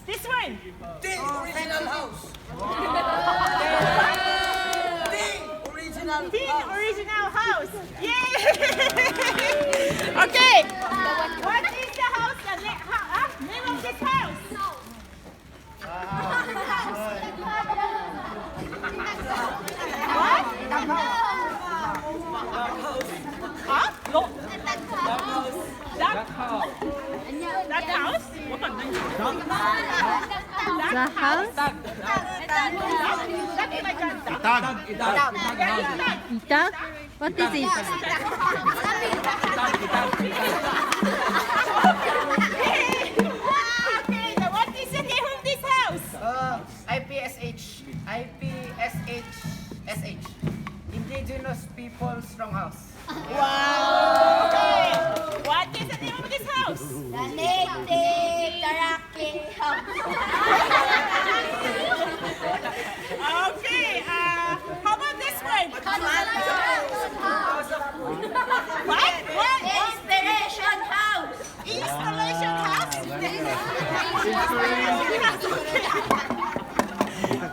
This one. The original house. The Original house. Yay! Okay. What is the house? Name of this house? What? Huh? No. Duck house. Duck house? The house? Itag? What is it? Okay, now what is the name of this house? IPSH. Indigenous People Strong House. Wow! Okay, what is the name of this house? The native Taraki house. Okay, how about this one? What? Inspiration house. Installation house?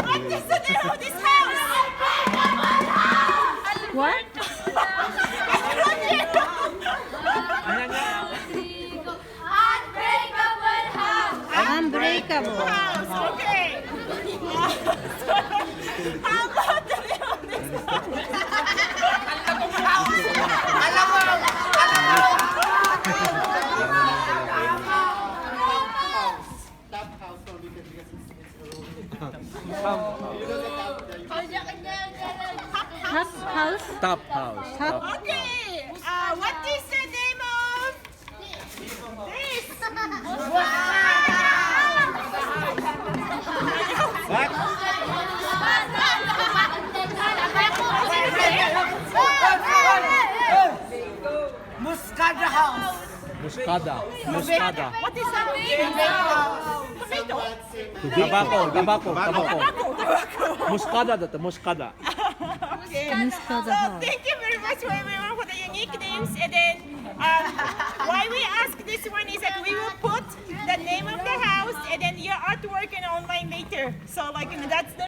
What is the name of this house? What? Unbreakable house. Unbreakable. House, okay. How about the name of this Top house? Top house. Top. Okay, what is the name of this? What? Muscada House. Muscada. Muscada. What is that? Tomato. Tabako. Muscada dito, muscada. Okay. Muscada So house. thank you very much everyone for the unique names. And then why we ask this one is that we will put the name of the house and then your artwork and online later. So like that's the